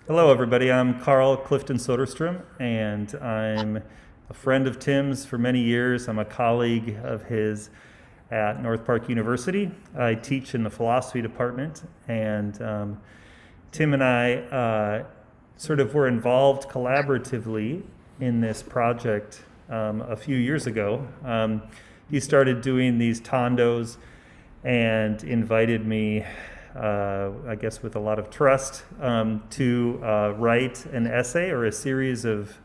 Hello, everybody. I'm Karl Clifton-Soderstrom, and I'm a friend of Tim's for many years. I'm a colleague of his at North Park University. I teach in the philosophy department, and Tim and I sort of were involved collaboratively in this project a few years ago. He started doing these Tondos and invited me, I guess with a lot of trust, to write an essay or a series of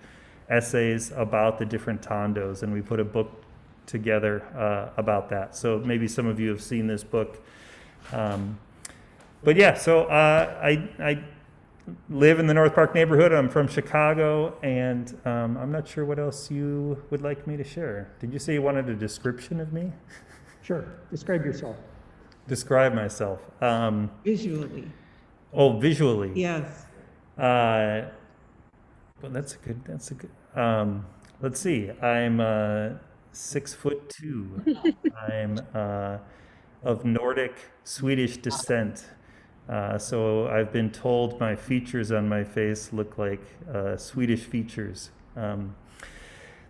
essays about the different Tondos, and we put a book together about that. So maybe some of you have seen this book. But yeah, so I live in the North Park neighborhood. I'm from Chicago, and I'm not sure what else you would like me to share. Did you say you wanted a description of me? Sure. Describe yourself. Describe myself. Visually. Oh, visually. Yes. Well, that's a good. Let's see. I'm 6'2". I'm of Nordic Swedish descent. So I've been told my features on my face look like Swedish features.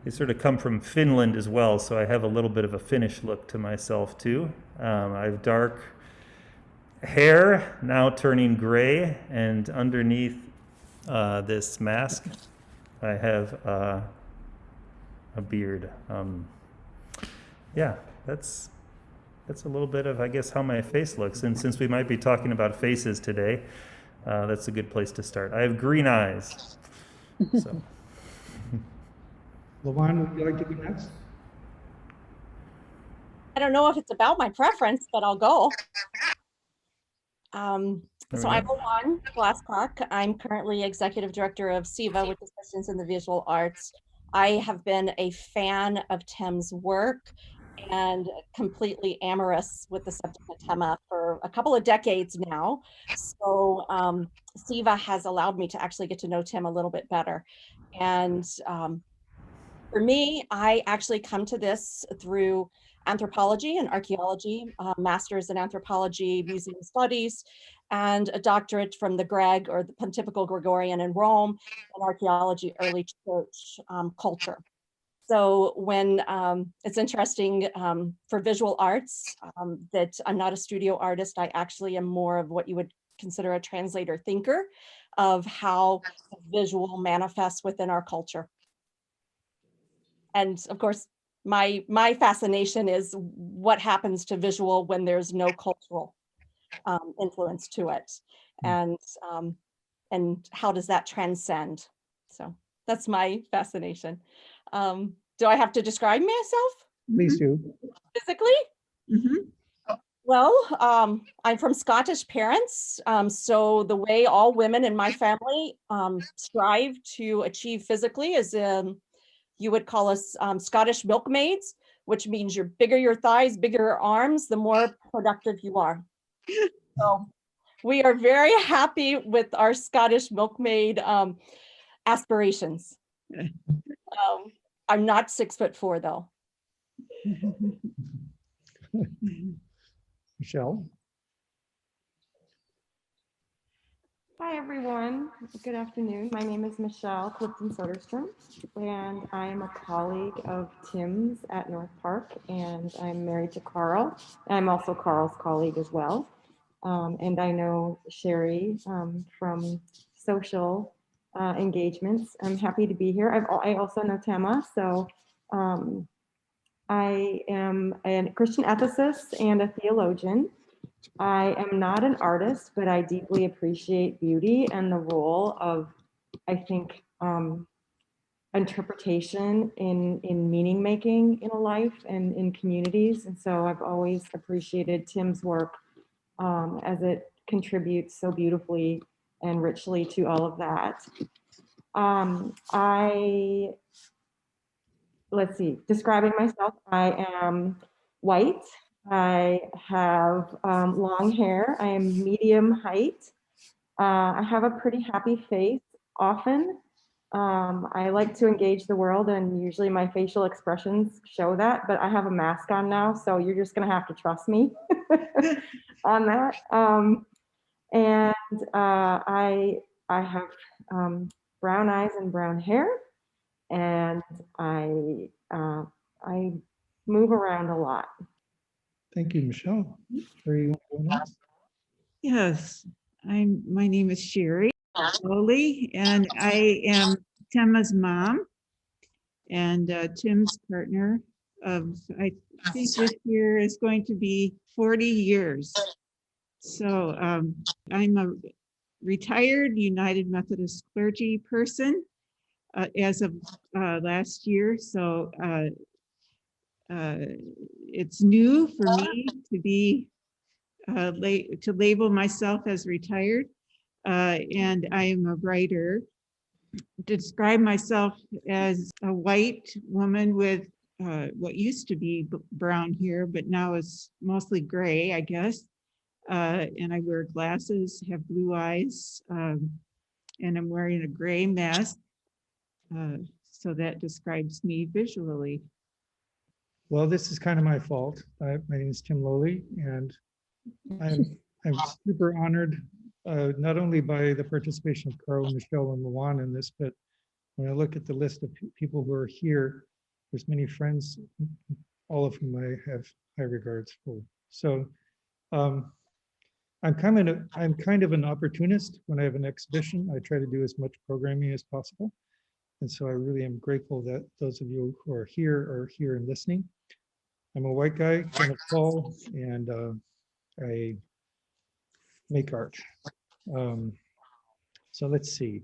They sort of come from Finland as well, so I have a little bit of a Finnish look to myself too. I have dark hair, now turning gray, and underneath this mask, I have a beard. Yeah, that's a little bit of, I guess, how my face looks. And since we might be talking about faces today, that's a good place to start. I have green eyes. So. Lawan, would you like to be next? I don't know if it's about my preference, but I'll go. So I'm Lawan Glasscock. I'm currently executive director of SIVA, which is Sessions in the Visual Arts. I have been a fan of Tim's work and completely amorous with the subject of Tama for a couple of decades now. So SIVA has allowed me to actually get to know Tim a little bit better. And for me, I actually come to this through anthropology and archaeology, master's in anthropology, museum studies, and a doctorate from the Greg, or the Pontifical Gregorian in Rome, in archaeology, early church culture. So when it's interesting for visual arts that I'm not a studio artist, I actually am more of what you would consider a translator thinker of how visual manifests within our culture. And of course, my fascination is what happens to visual when there's no cultural influence to it, and how does that transcend? So that's my fascination. Do I have to describe myself? Please do. Physically? Mm-hmm. Well, I'm from Scottish parents, so the way all women in my family strive to achieve physically is you would call us Scottish milkmaids, which means you're bigger your thighs, bigger your arms, the more productive you are. So we are very happy with our Scottish milkmaid aspirations. I'm not 6'4" though. Michelle? Hi, everyone. Good afternoon. My name is Michelle Clifton-Soderstrom, and I am a colleague of Tim's at North Park, and I'm married to Karl. I'm also Karl's colleague as well. And I know Sherrie from social engagements. I'm happy to be here. I also know Tama, so I am a Christian ethicist and a theologian. I am not an artist, but I deeply appreciate beauty and the role of, I think, interpretation in meaning making in a life and in communities. And so I've always appreciated Tim's work as it contributes so beautifully and richly to all of that. Let's see, describing myself, I am white. I have long hair. I am medium height. I have a pretty happy face often. I like to engage the world, and usually my facial expressions show that, but I have a mask on now, so you're just gonna have to trust me on that. I I have brown eyes and brown hair, and I move around a lot. Thank you, Michelle. Sherrie, you want to go next? Yes, my name is Sherrie Lowly, and I am Tama's mom and Tim's partner of, I think this year is going to be 40 years. So I'm a retired United Methodist clergy person as of last year. So it's new for me to be to label myself as retired, and I am a writer. Describe myself as a white woman with what used to be brown hair, but now is mostly gray, I guess. And I wear glasses, have blue eyes, and I'm wearing a gray mask. So that describes me visually. Well, this is kind of my fault. My name is Tim Lowley, and I'm super honored, not only by the participation of Karl, Michelle, and Lawan in this, but when I look at the list of people who are here, there's many friends, all of whom I have high regards for. So I'm kind of an opportunist. When I have an exhibition, I try to do as much programming as possible. And so I really am grateful that those of you who are here and listening. I'm a white guy, kind of tall, and I make art. So let's see.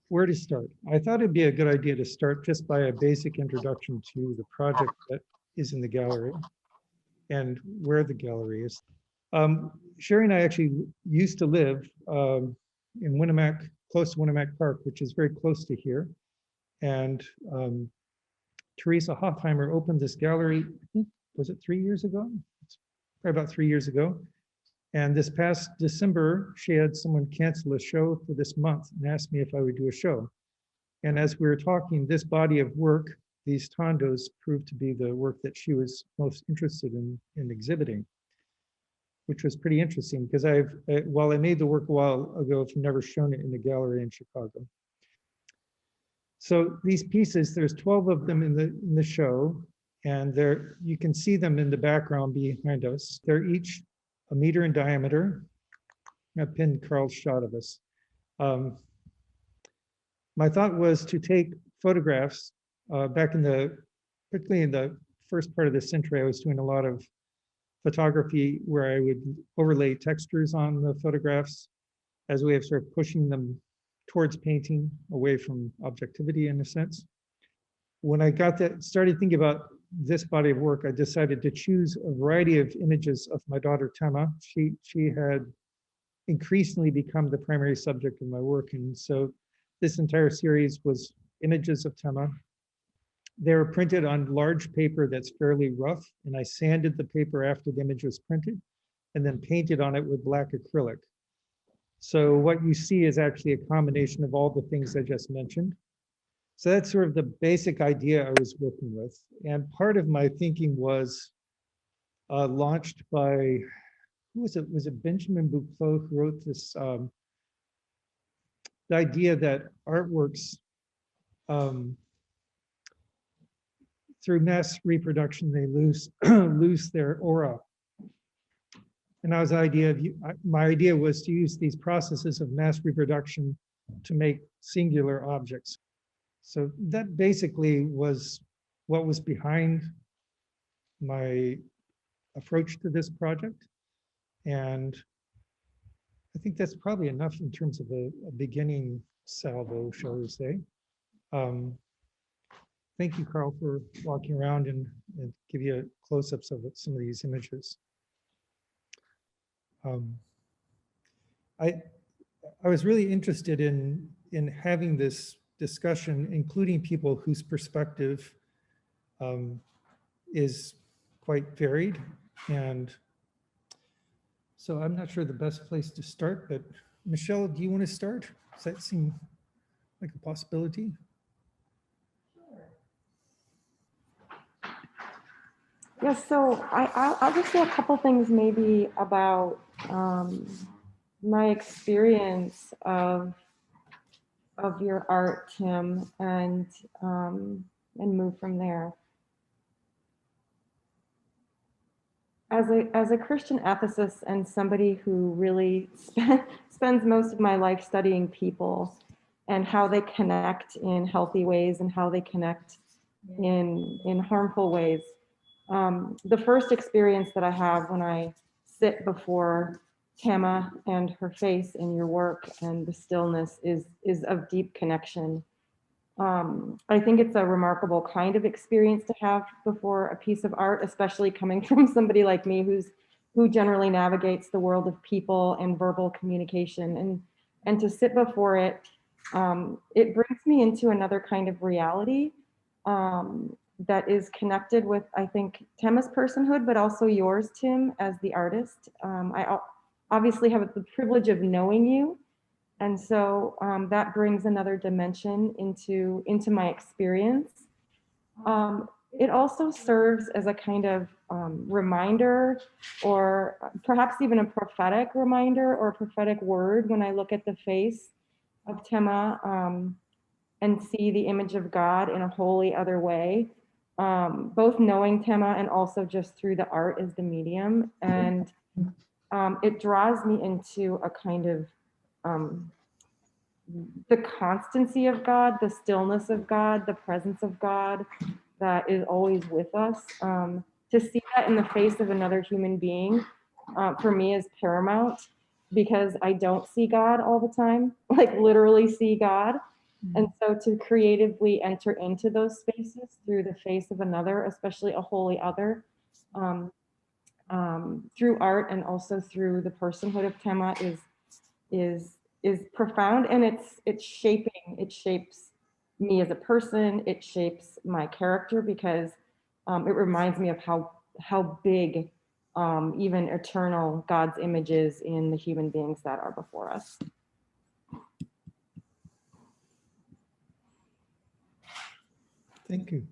Where to start? I thought it'd be a good idea to start just by a basic introduction to the project that is in the gallery and where the gallery is. Sherrie and I actually used to live in Winnemac, close to Winnemac Park, which is very close to here. And Teresa Hofheimer opened this gallery, I think, was it 3 years ago? It's probably about 3 years ago. And this past December, she had someone cancel a show for this month and asked me if I would do a show. And as we were talking, this body of work, these Tondos, proved to be the work that she was most interested in exhibiting, which was pretty interesting because while I made the work a while ago, I've never shown it in a gallery in Chicago. So these pieces, there's 12 of them in the show, and you can see them in the background behind us. They're each 1 meter in diameter. I pinned Karl's shot of us. My thought was to take photographs particularly in the first part of the century. I was doing a lot of photography where I would overlay textures on the photographs as a way of sort of pushing them towards painting, away from objectivity in a sense. When I started thinking about this body of work, I decided to choose a variety of images of my daughter Tama. She had increasingly become the primary subject of my work, and so this entire series was images of Tama. They were printed on large paper that's fairly rough, and I sanded the paper after the image was printed, and then painted on it with black acrylic. So what you see is actually a combination of all the things I just mentioned. So that's sort of the basic idea I was working with. And part of my thinking was launched by, who was it? Was it Benjamin Buclot who wrote this, the idea that artworks, through mass reproduction, they lose their aura. And my idea was to use these processes of mass reproduction to make singular objects. So that basically was what was behind my approach to this project. And I think that's probably enough in terms of a beginning salvo, shall we say. Thank you, Karl, for walking around and give you close-ups of some of these images. I was really interested in having this discussion, including people whose perspective is quite varied. And so I'm not sure the best place to start, but Michelle, do you want to start? Does that seem like a possibility? Yes, so I'll just say a couple things maybe about my experience of your art, Tim, and move from there. As a Christian ethicist and somebody who really spends most of my life studying people and how they connect in healthy ways and how they connect in harmful ways, the first experience that I have when I sit before Tama and her face in your work and the stillness is of deep connection. I think it's a remarkable kind of experience to have before a piece of art, especially coming from somebody like me who generally navigates the world of people and verbal communication, and to sit before it, it brings me into another kind of reality that is connected with, I think, Tama's personhood, but also yours, Tim, as the artist. I obviously have the privilege of knowing you. And so that brings another dimension into my experience. It also serves as a kind of reminder, or perhaps even a prophetic reminder or a prophetic word when I look at the face of Tema and see the image of God in a wholly other way, both knowing Tema and also just through the art as the medium. And it draws me into a kind of the constancy of God, the stillness of God, the presence of God that is always with us. To see that in the face of another human being, for me, is paramount, because I don't see God all the time, like literally see God. And so to creatively enter into those spaces through the face of another, especially a holy other, through art and also through the personhood of Tema is profound, and it shapes me as a person. It shapes my character, because it reminds me of how big even eternal God's image is in the human beings that are before us. Thank you.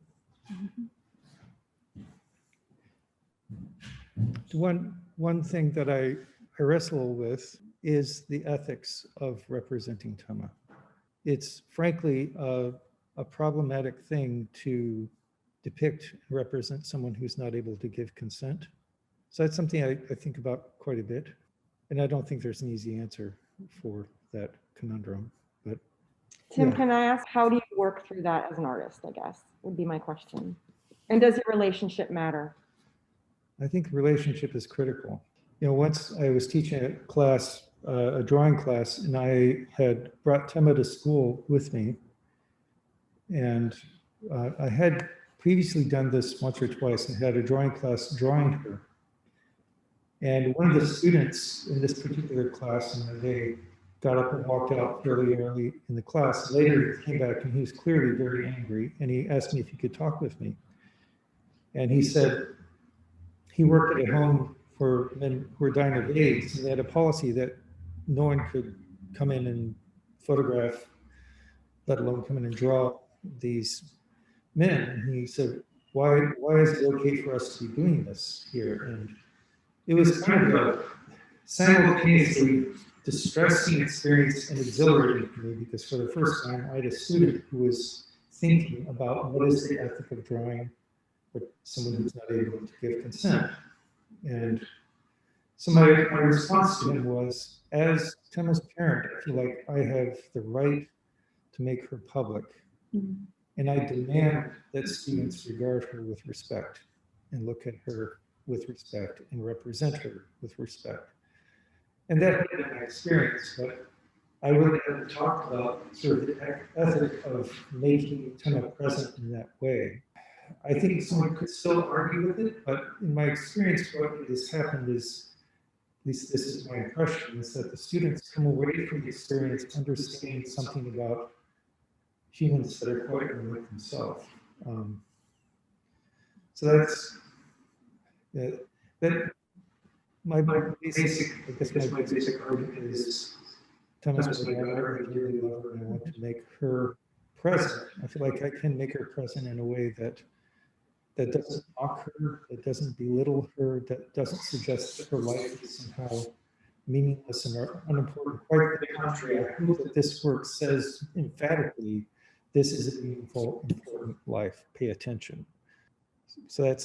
One thing that I wrestle with is the ethics of representing Tama. It's frankly a problematic thing to depict and represent someone who's not able to give consent. So that's something I think about quite a bit. And I don't think there's an easy answer for that conundrum. But Tim, yeah. can I ask, how do you work through that as an artist, I guess, would be my question. And does your relationship matter? I think relationship is critical. You know, once I was teaching a class, a drawing class, and I had brought Tama to school with me. And I had previously done this once or twice and had a drawing class drawing her. And one of the students in this particular class, and they got up and walked out fairly early in the class. Later, he came back and he was clearly very angry. And he asked me if he could talk with me. And he said he worked at a home for men who were dying of AIDS. And they had a policy that no one could come in and photograph, let alone come in and draw these men. And he said, why is it okay for us to be doing this here? And it was kind of a simultaneously distressing experience and exhilarating for me, because for the first time I had a student who was thinking about what is the ethic of drawing for someone who's not able to give consent. And so my response to him was, as Tama's parent, I feel like I have the right to make her public. And I demand that students regard her with respect and look at her with respect and represent her with respect. And that had been my experience, but I really haven't talked about sort of the ethic of making Tama present in that way. I think someone could still argue with it, but in my experience, what has happened is, at least this is my impression, is that the students come away from the experience understanding something about humans that are quite unlike themselves. So that's that. My basic argument is, Tama's my daughter. I really love her, and I want to make her present. I feel like I can make her present in a way that doesn't mock her, that doesn't belittle her, that doesn't suggest that her life is somehow meaningless and unimportant. Quite the contrary, I hope that this work says emphatically, this is a meaningful, important life. Pay attention. So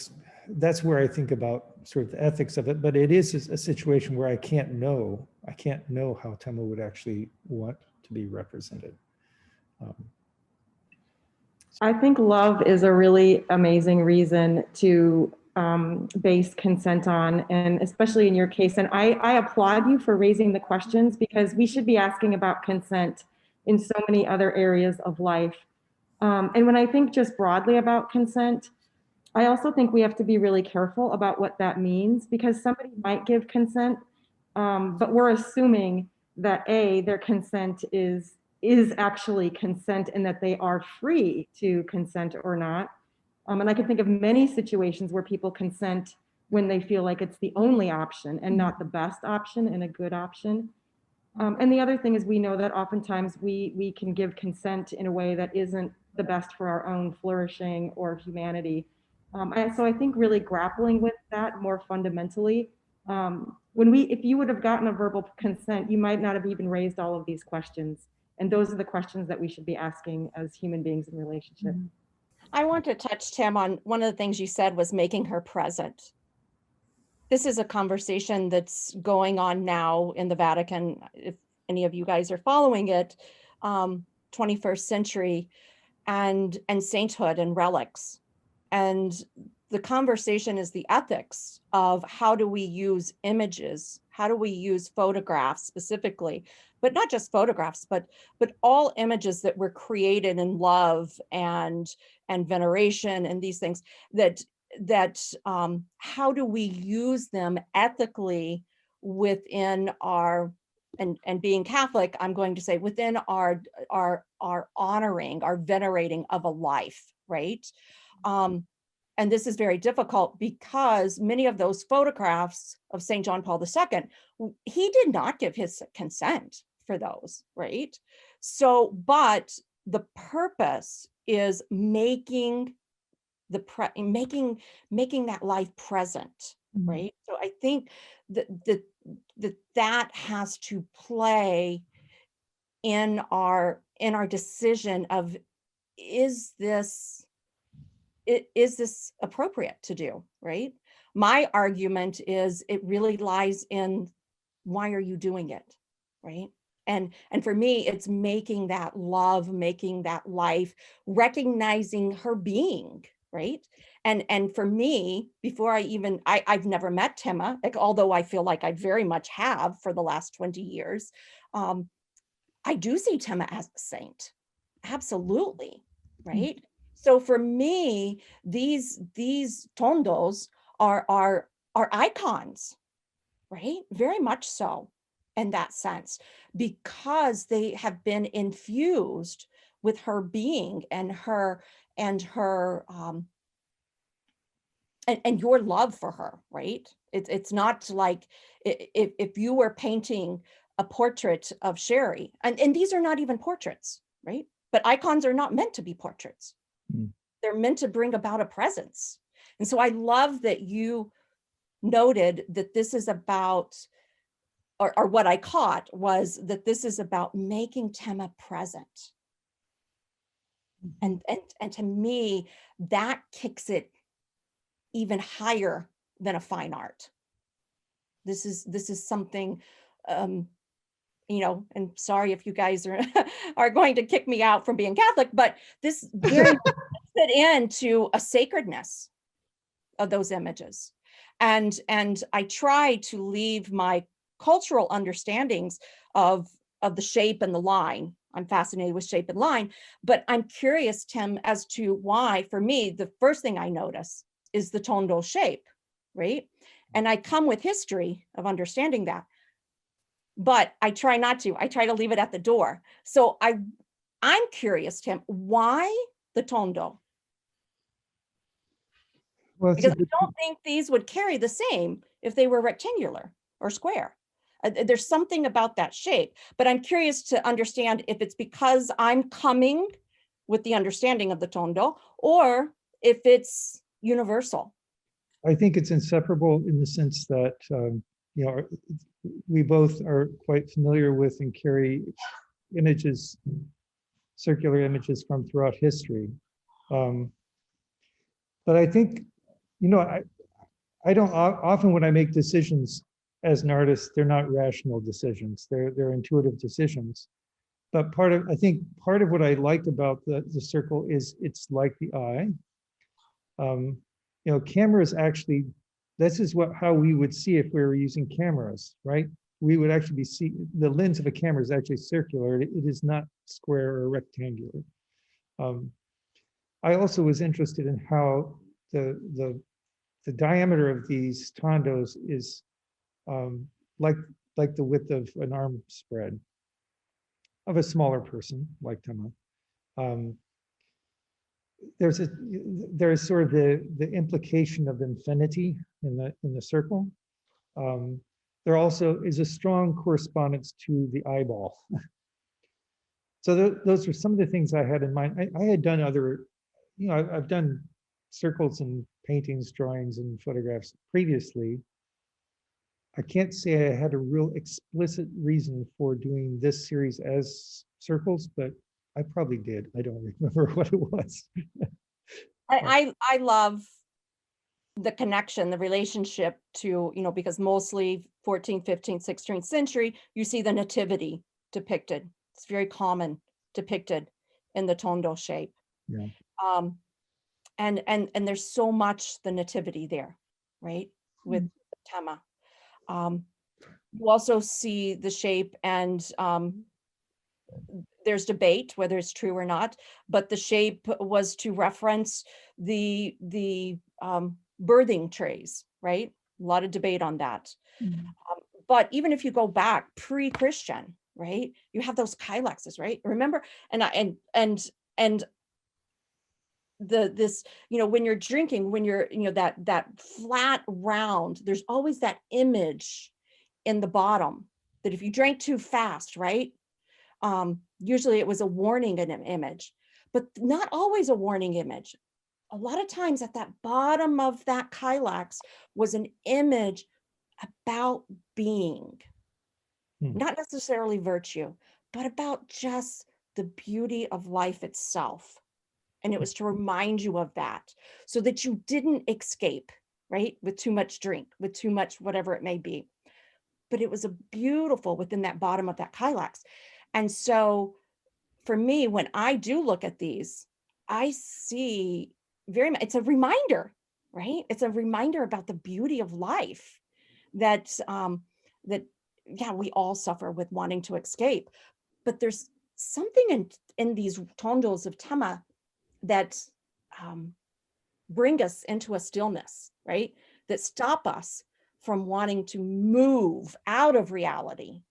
that's where I think about sort of the ethics of it. But it is a situation where I can't know how Tama would actually want to be represented. I think love is a really amazing reason to base consent on, and especially in your case. And I applaud you for raising the questions, because we should be asking about consent in so many other areas of life. And when I think just broadly about consent, I also think we have to be really careful about what that means, because somebody might give consent, but we're assuming that their consent is actually consent, and that they are free to consent or not. And I can think of many situations where people consent when they feel like it's the only option and not the best option and a good option. And the other thing is, we know that oftentimes we can give consent in a way that isn't the best for our own flourishing or humanity. So I think really grappling with that more fundamentally, if you would have gotten a verbal consent, you might not have even raised all of these questions. And those are the questions that we should be asking as human beings in relationship. I want to touch, Tim, on one of the things you said was making her present. This is a conversation that's going on now in the Vatican. If any of you guys are following it, 21st century and sainthood and relics. And the conversation is the ethics of how do we use images? How do we use photographs specifically, but not just photographs, but all images that were created in love and veneration and these things that how do we use them ethically within our, and being Catholic, I'm going to say within our honoring, our venerating of a life, right? And this is very difficult because many of those photographs of St. John Paul II, he did not give his consent for those, right? So, but the purpose is making that life present, right? So I think that has to play in our decision of, is this appropriate to do, right? My argument is it really lies in, why are you doing it, right? And for me, it's making that love, making that life, recognizing her being, right? And for me, before I've never met Tama, although I feel like I very much have for the last 20 years, I do see Tama as a saint, absolutely, right? So for me, these tondos are icons, right? Very much so in that sense, because they have been infused with her being and your love for her, right? It's not like if you were painting a portrait of Sherrie, and these are not even portraits, right? But icons are not meant to be portraits. They're meant to bring about a presence. And so I love that you noted that this is about, or what I caught was that this is about making Tama present. And to me, that kicks it even higher than a fine art. This is something, and sorry if you guys are going to kick me out from being Catholic, but this very fit into a sacredness of those images. And I try to leave my cultural understandings of the shape and the line. I'm fascinated with shape and line, but I'm curious, Tim, as to why, for me, the first thing I notice is the tondo shape, right? And I come with history of understanding that, but I try not to. I try to leave it at the door. So I'm curious, Tim, why the tondo? Well, Because I don't think these would carry the same if they were rectangular or square. There's something about that shape, but I'm curious to understand if it's because I'm coming with the understanding of the tondo, or if it's universal. I think it's inseparable in the sense that, we both are quite familiar with and carry images, circular images from throughout history. But I think, I don't often when I make decisions as an artist, they're not rational decisions. They're intuitive decisions. But I think part of what I liked about the circle is it's like the eye. Cameras actually, this is how we would see if we were using cameras, right? We would actually the lens of a camera is actually circular. It is not square or rectangular. I also was interested in how the diameter of these tondos is like the width of an arm spread of a smaller person like Tama. There's sort of the implication of infinity in the circle. There also is a strong correspondence to the eyeball. So those are some of the things I had in mind. I had done other, I've done circles and paintings, drawings, and photographs previously. I can't say I had a real explicit reason for doing this series as circles, but I probably did. I don't remember what it was. I love the connection, the relationship to, because mostly 14th, 15th, 16th century, you see the nativity depicted. It's very common depicted in the tondo shape. Yeah. And there's so much the nativity there, right? With Tama. You also see the shape, and there's debate whether it's true or not, but the shape was to reference the birthing trays, right? A lot of debate on that. But even if you go back pre-Christian, right, you have those kylexes, right? Remember, and this, when you're drinking, when you're, that flat round, there's always that image in the bottom that if you drank too fast, right? Usually it was a warning in an image, but not always a warning image. A lot of times at that bottom of that kylex was an image about being, not necessarily virtue, but about just the beauty of life itself. And it was to remind you of that so that you didn't escape, right? With too much drink, with too much, whatever it may be. But it was a beautiful within that bottom of that kylex. And so for me, when I do look at these, I see very much, it's a reminder, right? It's a reminder about the beauty of life that, yeah, we all suffer with wanting to escape, but there's something in these tondos of Tama that bring us into a stillness, right? That stop us from wanting to move out of reality,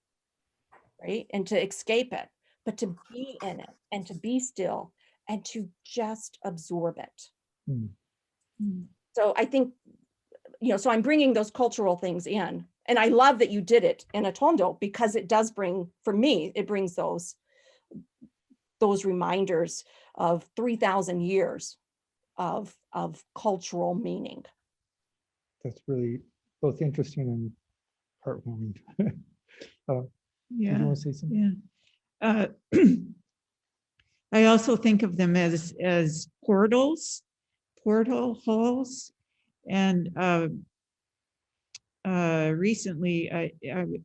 right? And to escape it, but to be in it and to be still and to just absorb it. So I think, so I'm bringing those cultural things in, and I love that you did it in a tondo because it does bring, for me, it brings those reminders of 3,000 years of cultural meaning. That's really both interesting and heartwarming. Yeah. Did you want to say something? Yeah. I also think of them as portals, portal halls, and recently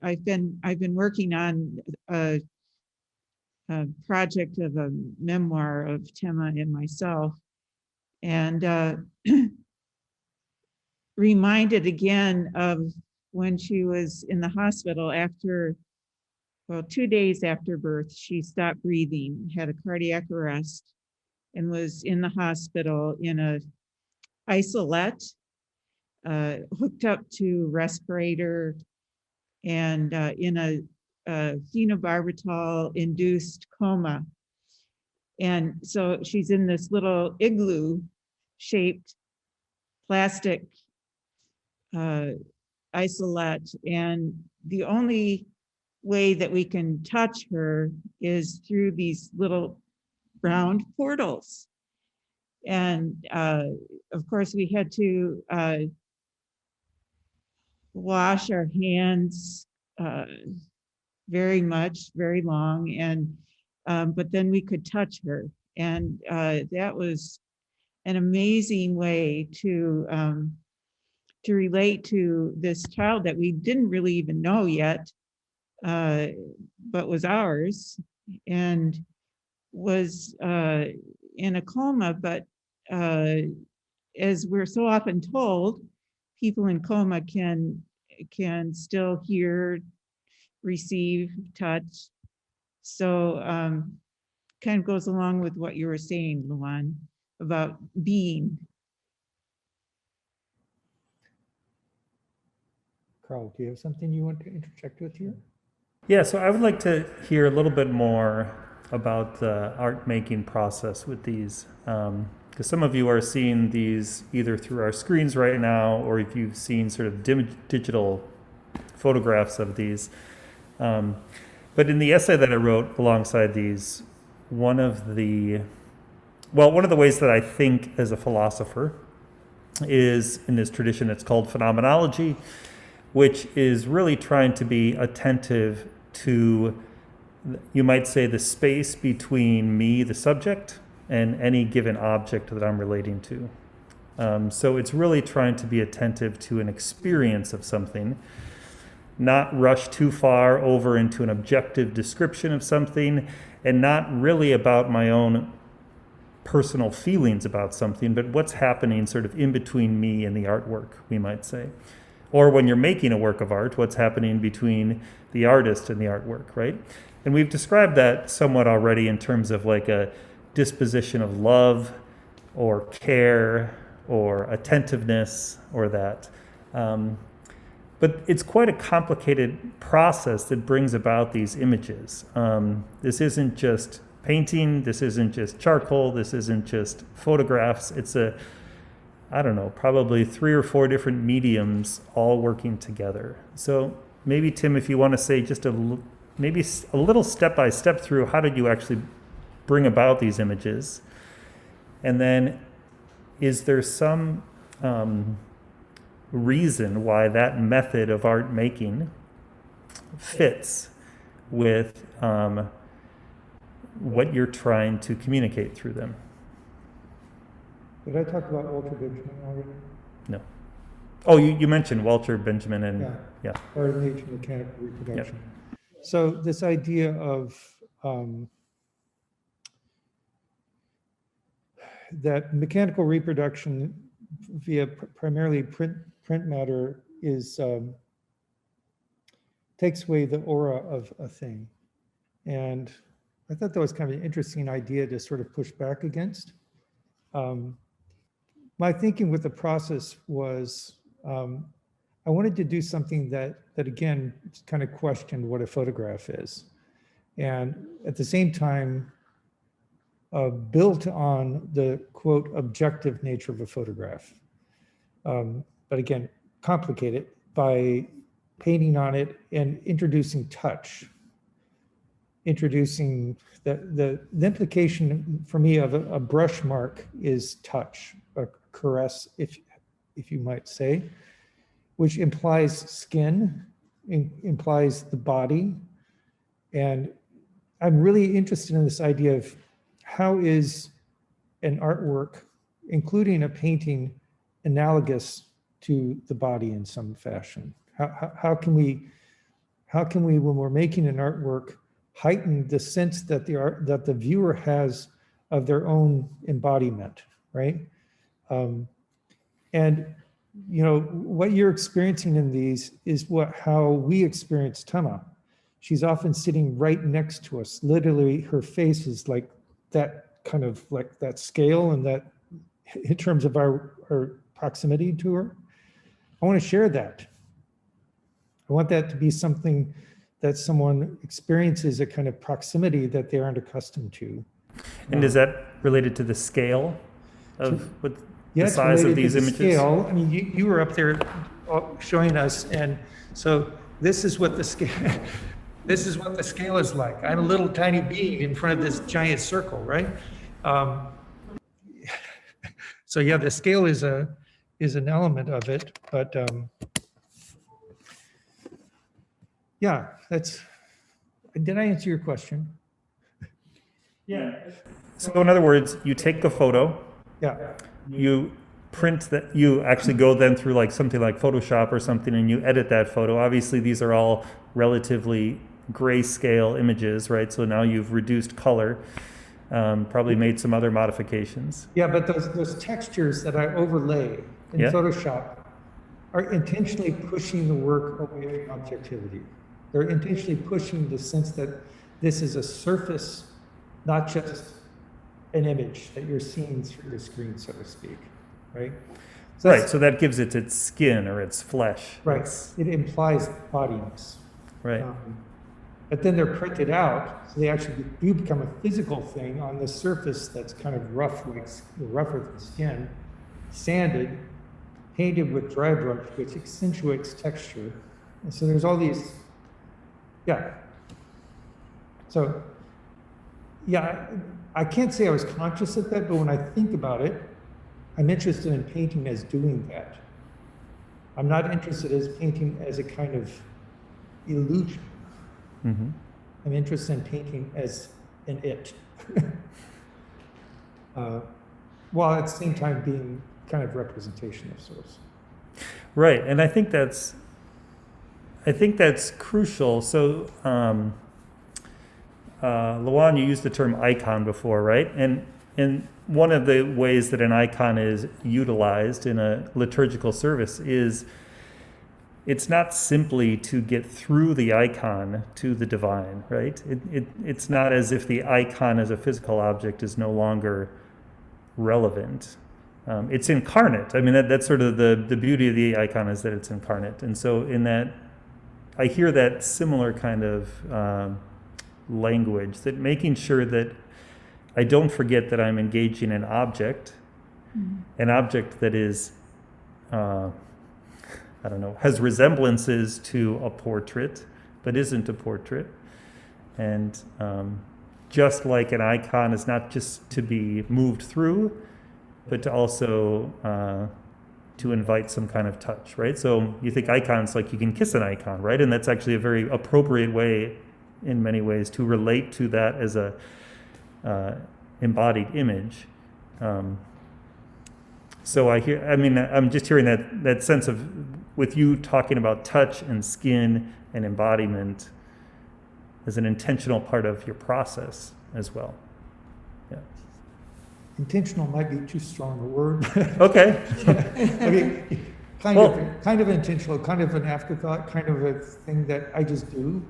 I've been working on a project of a memoir of Tama and myself, and reminded again of when she was in the hospital after, well, 2 days after birth, she stopped breathing, had a cardiac arrest, and was in the hospital in a isolette, hooked up to respirator, and in a phenobarbital induced coma. And so she's in this little igloo shaped plastic isolette, and the only way that we can touch her is through these little round portals. And of course we had to wash our hands very much, very long, and but then we could touch her, and that was an amazing way to relate to this child that we didn't really even know yet, but was ours, and was in a coma. But as we're so often told, people in coma can still hear, receive, touch. So kind of goes along with what you were saying, Lawan, about being. Karl, do you have something you want to interject with here? Yeah, so I would like to hear a little bit more about the art making process with these, because some of you are seeing these either through our screens right now, or if you've seen sort of digital photographs of these. But in the essay that I wrote alongside these, one of the ways that I think as a philosopher is in this tradition that's called phenomenology, which is really trying to be attentive to, you might say, the space between me, the subject, and any given object that I'm relating to. So it's really trying to be attentive to an experience of something, not rush too far over into an objective description of something, and not really about my own personal feelings about something, but what's happening sort of in between me and the artwork, we might say. Or when you're making a work of art, what's happening between the artist and the artwork, right? And we've described that somewhat already in terms of like a disposition of love or care or attentiveness or that. But it's quite a complicated process that brings about these images. This isn't just painting, this isn't just charcoal, this isn't just photographs. It's probably 3 or 4 different mediums all working together. So maybe, Tim, if you want to say just maybe a little step-by-step through how did you actually bring about these images? And then is there some reason why that method of art making fits with what you're trying to communicate through them? Did I talk about Walter Benjamin already? No. Oh, you mentioned Walter Benjamin and yeah. Art of nature, mechanical reproduction. Yep. So this idea of that mechanical reproduction via primarily print matter is takes away the aura of a thing. And I thought that was kind of an interesting idea to sort of push back against. My thinking with the process was I wanted to do something that again kind of questioned what a photograph is, and at the same time built on the quote objective nature of a photograph, but again complicated by painting on it and introducing touch, introducing the implication for me of a brush mark is touch, a caress, if you might say, which implies skin, implies the body. And I'm really interested in this idea of how is an artwork, including a painting, analogous to the body in some fashion? How can we, when we're making an artwork, heighten the sense that the viewer has of their own embodiment, right? And what you're experiencing in these is how we experience Tama. She's often sitting right next to us. Literally, her face is like that, kind of like that scale, and that in terms of our proximity to her. I want to share that. I want that to be something that someone experiences, a kind of proximity that they aren't accustomed to. And is that related to the scale of the size of these images? Scale. I mean, you were up there showing us, and so this is what the scale. This is what the scale is like. I'm a little tiny being in front of this giant circle, right? So yeah, the scale is an element of it, but yeah, did I answer your question? Yeah. So in other words, you take the photo, Yeah, you print that, you actually go then through like something like Photoshop or something and you edit that photo. Obviously, these are all relatively grayscale images, right? So now you've reduced color, probably made some other modifications. yeah, but those textures that I overlay in Yeah. Photoshop are intentionally pushing the work away from objectivity. They're intentionally pushing the sense that this is a surface, not just an image that you're seeing through the screen, so to speak, right? So Right, so that gives it its skin or its flesh. right, It's- it implies bodiness. right. But then they're printed out, so they actually do become a physical thing on the surface that's kind of rough, like rougher than skin, sanded, painted with dry brush, which accentuates texture. And so there's all these, yeah. So, yeah, I can't say I was conscious of that, but when I think about it, I'm interested in painting as doing that. I'm not interested as painting as a kind of illusion. Mm-hmm. I'm interested in painting as an it. While at the same time being kind of representation of sorts. Right, and I think that's crucial. So, Lawan, you used the term icon before, right? And one of the ways that an icon is utilized in a liturgical service is it's not simply to get through the icon to the divine, right? It's not as if the icon as a physical object is no longer relevant. It's incarnate. I mean, that's sort of the beauty of the icon is that it's incarnate. And so in that, I hear that similar kind of language, that making sure that I don't forget that I'm engaging an object that is, I don't know, has resemblances to a portrait, but isn't a portrait. And just like an icon is not just to be moved through, but to also to invite some kind of touch, right? So you think icons, like you can kiss an icon, right? And that's actually a very appropriate way, in many ways, to relate to that as a embodied image. So I'm just hearing that sense of, with you talking about touch and skin and embodiment as an intentional part of your process as well. Yeah. Intentional might be too strong a word. Okay. I mean, kind of intentional, kind of an afterthought, kind of a thing that I just do.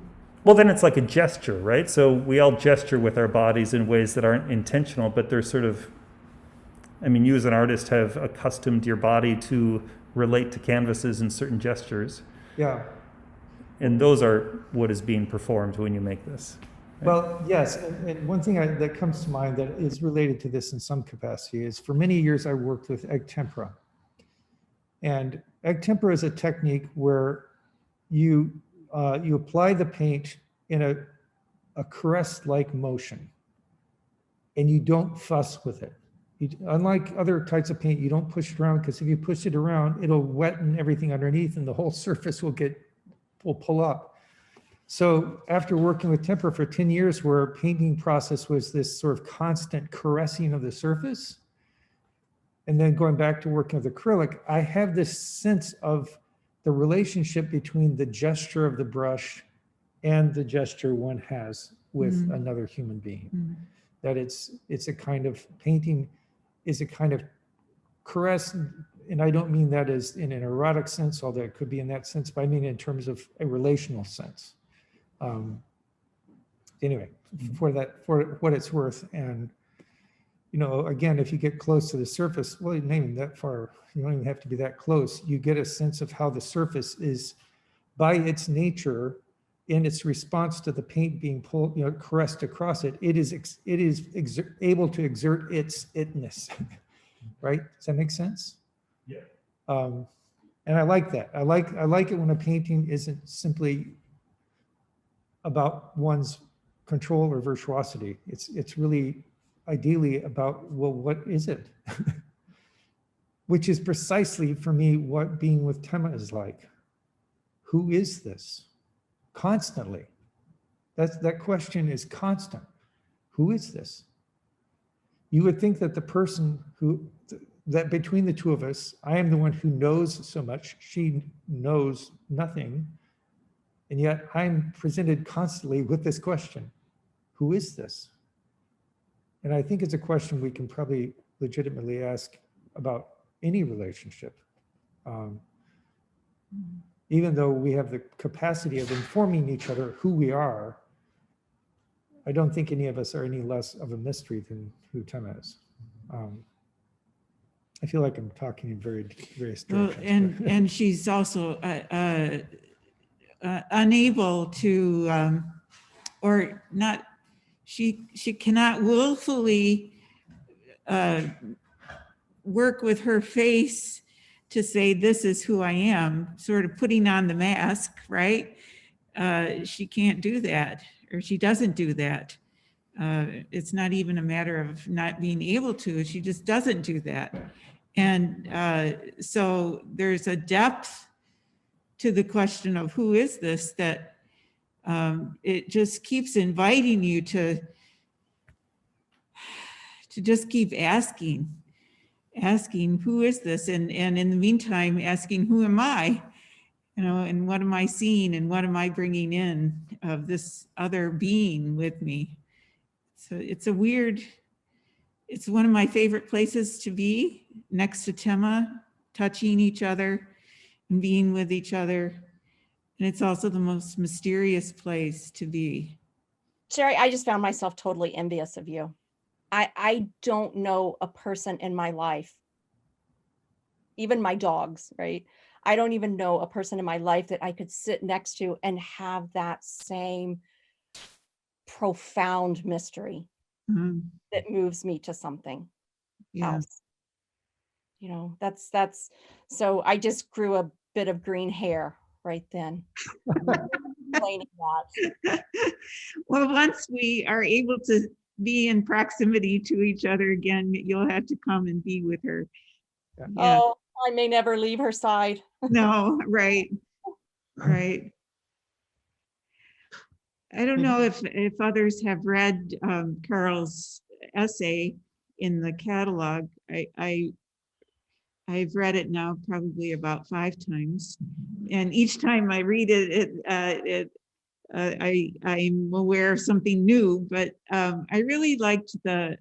Well, then it's like a gesture, right? So we all gesture with our bodies in ways that aren't intentional, but they're sort of, I mean, you as an artist have accustomed your body to relate to canvases in certain gestures. Yeah. And those are what is being performed when you make this. Right? Well, yes. And one thing that comes to mind that is related to this in some capacity is, for many years I worked with egg tempera. And egg tempera is a technique where you apply the paint in a caress-like motion, and you don't fuss with it. Unlike other types of paint, you don't push it around, because if you push it around, it'll wetten everything underneath and the whole surface will pull up. So after working with tempera for 10 years, where our painting process was this sort of constant caressing of the surface, and then going back to working with acrylic, I have this sense of the relationship between the gesture of the brush and the gesture one has with another human being. That it's a kind of painting is a kind of caress, and I don't mean that as in an erotic sense, although it could be in that sense, but I mean in terms of a relational sense. Anyway, for what it's worth, and again, if you get close to the surface, well, not even that far, you don't even have to be that close. You get a sense of how the surface is, by its nature, in its response to the paint being pulled, caressed across it, it is able to exert its itness, right? Does that make sense? Yeah. And I like that. I like it when a painting isn't simply about one's control or virtuosity. It's really ideally about, well, what is it? Which is precisely for me what being with Tama is like. Who is this? constantly. That question is constant. Who is this? You would think that the person that between the two of us, I am the one who knows so much, she knows nothing. And yet I'm presented constantly with this question, who is this? And I think it's a question we can probably legitimately ask about any relationship. Even though we have the capacity of informing each other who we are, I don't think any of us are any less of a mystery than who Tama is. I feel like I'm talking in various Well, directions. and she's also unable to, or not, she cannot willfully work with her face to say, this is who I am, sort of putting on the mask, right? She can't do that, or she doesn't do that. It's not even a matter of not being able to, she just doesn't do that. And so there's a depth to the question of who is this that it just keeps inviting you to just keep asking who is this, and in the meantime asking who am I, and what am I seeing and what am I bringing in of this other being with me. So it's one of my favorite places to be, next to Tama, touching each other and being with each other. And it's also the most mysterious place to be. Sherrie, I just found myself totally envious of you. I don't know a person in my life, even my dogs, right? I don't even know a person in my life that I could sit next to and have that same profound mystery that moves me to something else. That's so I just grew a bit of green hair right then. Explaining that. Well, once we are able to be in proximity to each other again, you'll have to come and be with her. Yeah. Yeah. Oh, I may never leave her side. No, right. I don't know if others have read Karl's essay in the catalog. I've read it now probably about 5 times, and each time I read it, I'm aware of something new. But I really liked I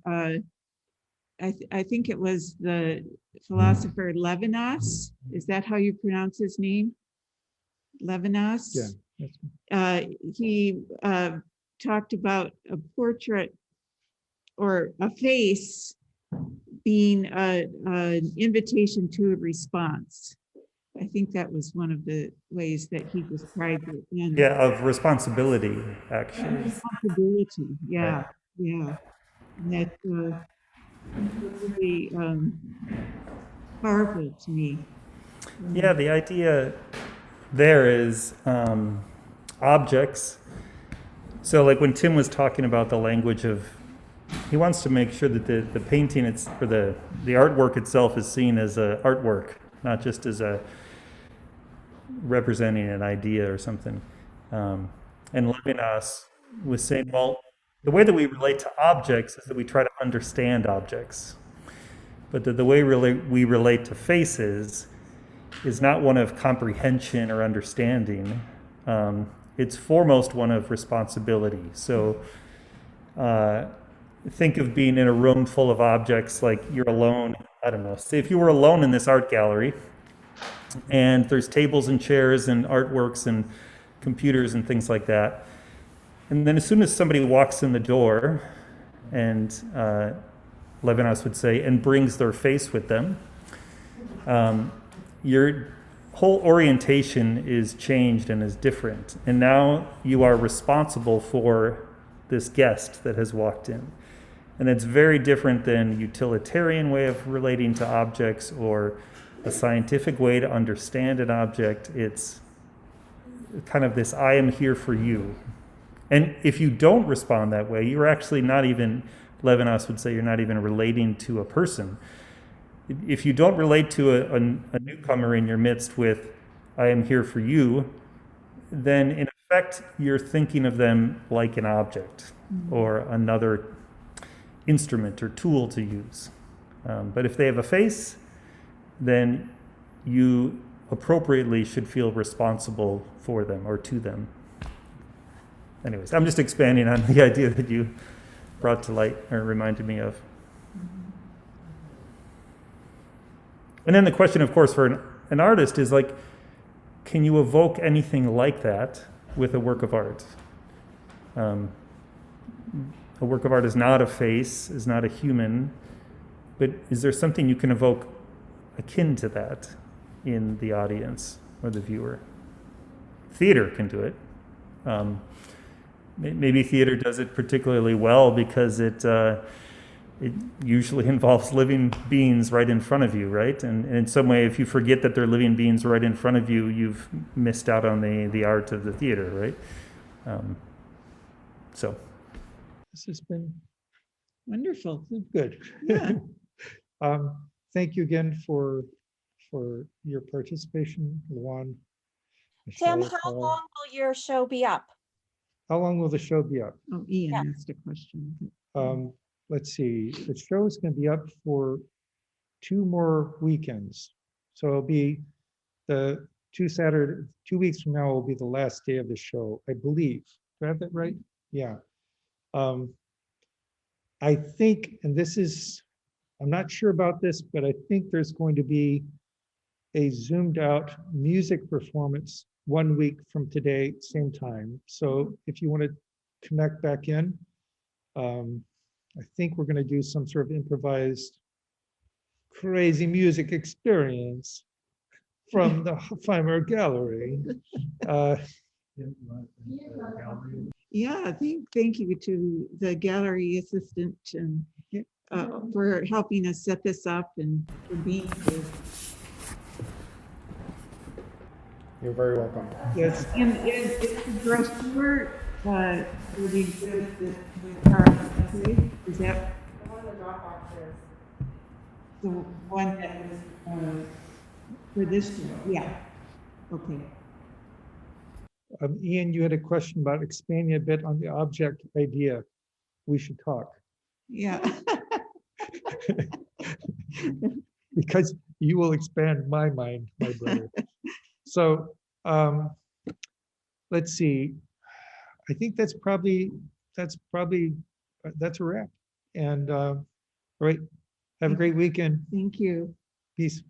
think it was the philosopher Levinas. Is that how you pronounce his name? Levinas? Yeah. He talked about a portrait or a face being an invitation to a response. I think that was one of the ways that he described it. And Yeah, of responsibility, actually. responsibility, yeah, Right. yeah. And that really powerful to me. Yeah, the idea there is objects. So like when Tim was talking about the language of, he wants to make sure that the painting, or the artwork itself is seen as a artwork, not just as a representing an idea or something. And Levinas was saying, well, the way that we relate to objects is that we try to understand objects. But the way we relate to faces is not one of comprehension or understanding. It's foremost one of responsibility. So think of being in a room full of objects, like you're alone. I don't know, say if you were alone in this art gallery and there's tables and chairs and artworks and computers and things like that. And then as soon as somebody walks in the door, and Levinas would say, and brings their face with them, your whole orientation is changed and is different. And now you are responsible for this guest that has walked in. And it's very different than utilitarian way of relating to objects or a scientific way to understand an object. It's kind of this, I am here for you. And if you don't respond that way, you're actually not even, Levinas would say, you're not even relating to a person. If you don't relate to a newcomer in your midst with, I am here for you, then in effect, you're thinking of them like an object or another instrument or tool to use. But if they have a face, then you appropriately should feel responsible for them or to them. Anyways, I'm just expanding on the idea that you brought to light or reminded me of. And then the question, of course, for an artist is like, can you evoke anything like that with a work of art? A work of art is not a face, is not a human, but is there something you can evoke akin to that in the audience or the viewer? Theater can do it. Maybe theater does it particularly well because it usually involves living beings right in front of you, right? And in some way, if you forget that they're living beings right in front of you, you've missed out on the art of the theater, right? So. This has been Wonderful. good. Yeah. Thank you again for your participation, Lawan. Tim, Michelle, how Carl. long will your show be up? How long will the show be up? Oh, Ian Yeah. asked a question. Let's see, the show is going to be up for 2 more weekends. So it'll be the 2 weeks from now will be the last day of the show, I believe. Do I have that right? Yeah. I think, and this is, I'm not sure about this, but I think there's going to be a zoomed out music performance 1 week from today, same time. So if you want to connect back in, I think we're going to do some sort of improvised crazy music experience from the Hofheimer Gallery. Yeah, thank you to the gallery assistant and for helping us set this up and for being here. You're very welcome. Yes, And it's the brochure for the exhibit with Karl, is that One of the drop boxes. the one that was for this year? Yeah. Okay. Ian, you had a question about expanding a bit on the object idea. We should talk. Yeah. Because you will expand my mind, my brother. So let's see. I think that's a wrap. And all right, have a great weekend. Thank you. Peace.